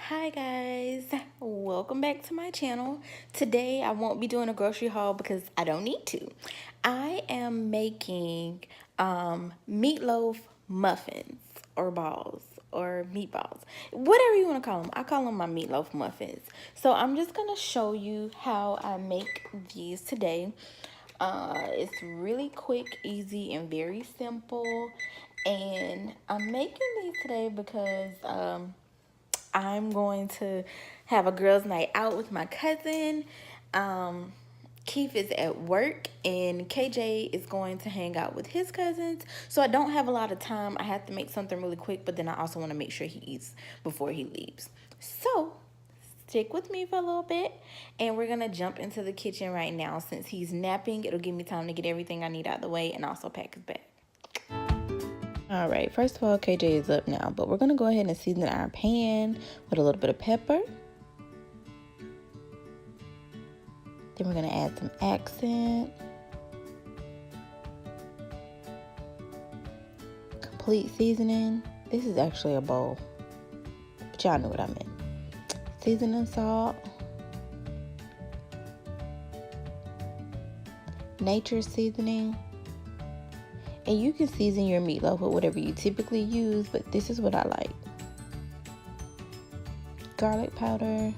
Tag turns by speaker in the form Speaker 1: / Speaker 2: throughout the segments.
Speaker 1: Hi guys, welcome back to my channel. Today I won't be doing a grocery haul because I don't need to. I am making meatloaf muffins or balls or meatballs, whatever you want to call them. I call them my meatloaf muffins. So I'm just gonna show you how I make these today. It's really quick, easy, and very simple. And I'm making these today because I'm going to have a girls' night out with my cousin. Keith is at work and KJ is going to hang out with his cousins. So I don't have a lot of time. I have to make something really quick, but then I also want to make sure he eats before he leaves. So stick with me for a little bit and we're going to jump into the kitchen right now. Since he's napping, it'll give me time to get everything I need out of the way and also pack his bag. All right, first of all, KJ is up now, but we're gonna go ahead and season our pan with a little bit of pepper. Then we're gonna add some accent, complete seasoning. This is actually a bowl, but y'all know what I meant. Seasoning salt, nature seasoning. And you can season your meatloaf with whatever you typically use, but this is what I like. Garlic powder.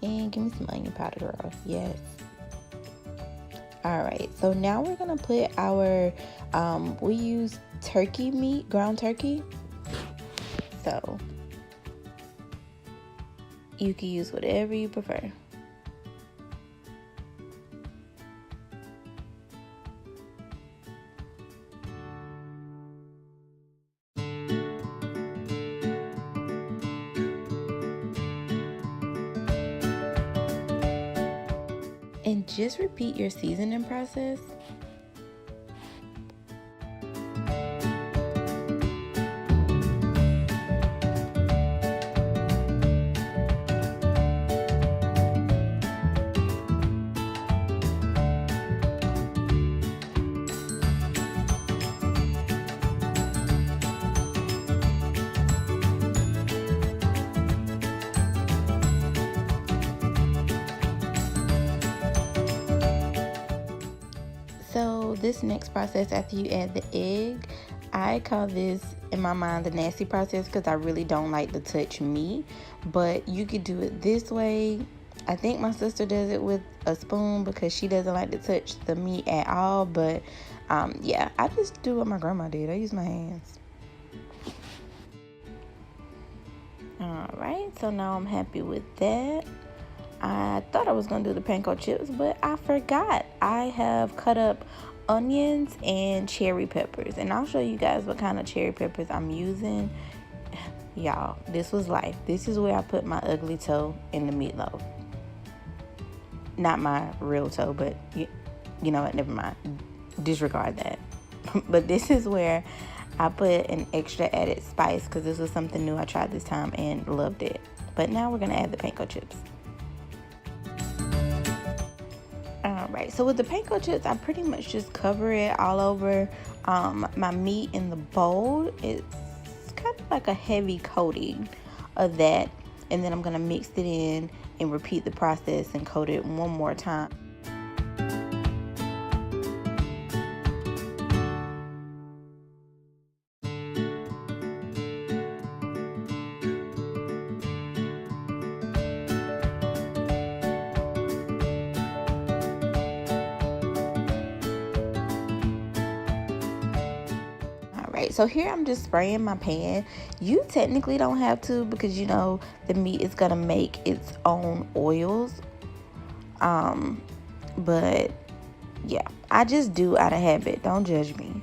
Speaker 1: And give me some onion powder, girl. Yes. Alright, so now we're going to put our, we use turkey meat, ground turkey. So, you can use whatever you prefer. And just repeat your seasoning process. So this next process, after you add the egg, I call this in my mind the nasty process because I really don't like to touch meat, but you could do it this way. I think my sister does it with a spoon because she doesn't like to touch the meat at all, but yeah, I just do what my grandma did. I use my hands. All right, so now I'm happy with that. I thought I was going to do the panko chips, but I forgot. I have cut up onions and cherry peppers. And I'll show you guys what kind of cherry peppers I'm using. Y'all, this was life. This is where I put my ugly toe in the meatloaf. Not my real toe, but you know what? Never mind. Disregard that. But this is where I put an extra added spice because this was something new I tried this time and loved it. But now we're going to add the panko chips. Alright, so with the panko chips, I pretty much just cover it all over my meat in the bowl. It's kind of like a heavy coating of that. And then I'm going to mix it in and repeat the process and coat it one more time. So here I'm just spraying my pan. You technically don't have to because you know the meat is gonna make its own oils. But yeah, I just do out of habit. Don't judge me.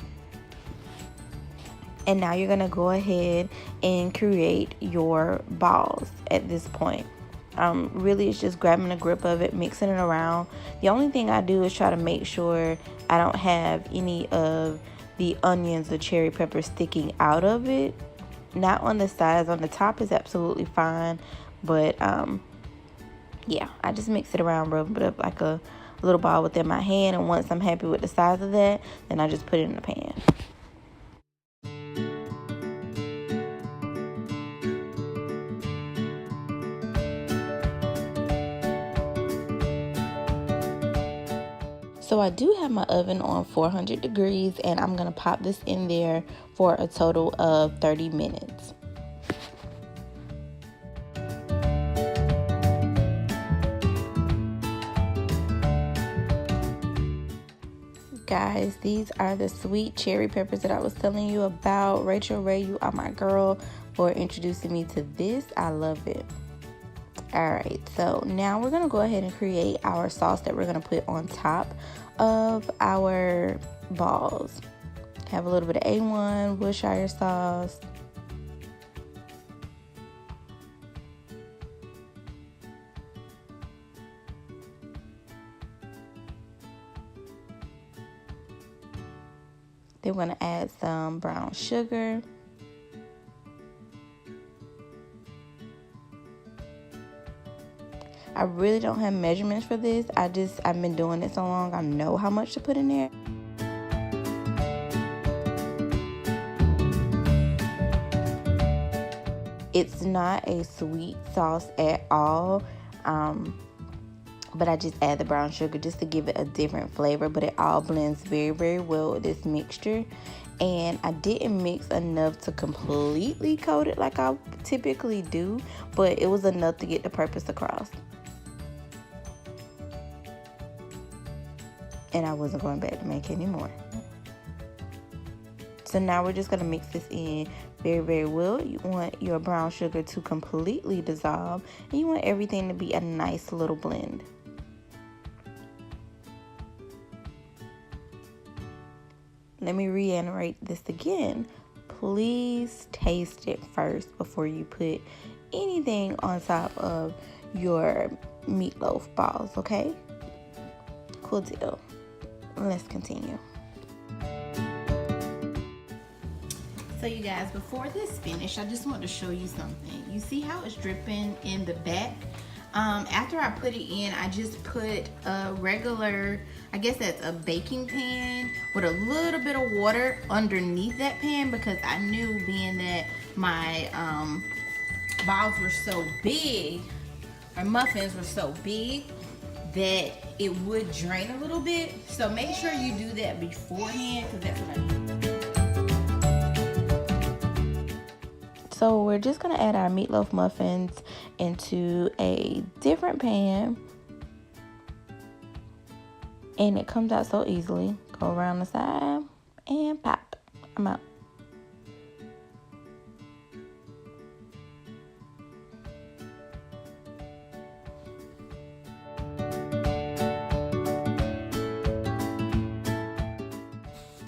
Speaker 1: And now you're gonna go ahead and create your balls at this point. Really it's just grabbing a grip of it, mixing it around. The only thing I do is try to make sure I don't have any of the onions or cherry pepper sticking out of it. Not on the sides. On the top is absolutely fine, but yeah, I just mix it around, rub it up like a little ball within my hand, and once I'm happy with the size of that, then I just put it in the pan. So I do have my oven on 400 degrees, and I'm gonna pop this in there for a total of 30 minutes. Guys, these are the sweet cherry peppers that I was telling you about. Rachel Ray, you are my girl for introducing me to this. I love it. Alright, so now we're going to go ahead and create our sauce that we're going to put on top of our balls. Have a little bit of A1 worcheshire sauce. Then we're going to add some brown sugar. I really don't have measurements for this. I've been doing it so long, I know how much to put in there. It's not a sweet sauce at all. But I just add the brown sugar just to give it a different flavor, but it all blends very, very well with this mixture. And I didn't mix enough to completely coat it like I typically do, but it was enough to get the purpose across. And I wasn't going back to make any more. So now we're just going to mix this in very, very well. You want your brown sugar to completely dissolve, and you want everything to be a nice little blend. Let me reiterate this again. Please taste it first before you put anything on top of your meatloaf balls, okay? Cool deal. Let's continue. So you guys, before this finished, I just want to show you something. You see how it's dripping in the back? After I put it in, I just put a regular, I guess that's a baking pan with a little bit of water underneath that pan, because I knew, being that my balls were so big, or muffins were so big, that it would drain a little bit. So make sure you do that beforehand, because that's what I do. So we're just going to add our meatloaf muffins into a different pan. And it comes out so easily. Go around the side and pop. I'm out.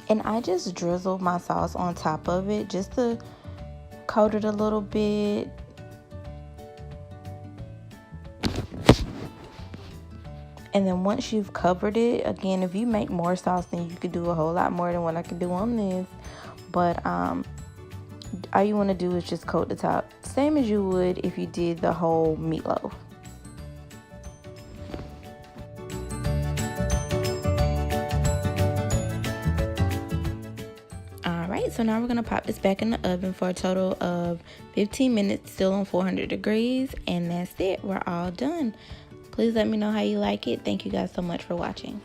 Speaker 1: And I just drizzled my sauce on top of it just to coat it a little bit. And then once you've covered it, again, if you make more sauce, then you could do a whole lot more than what I could do on this. But all you want to do is just coat the top, same as you would if you did the whole meatloaf. So now we're going to pop this back in the oven for a total of 15 minutes, still on 400 degrees. And that's it. We're all done. Please let me know how you like it. Thank you guys so much for watching.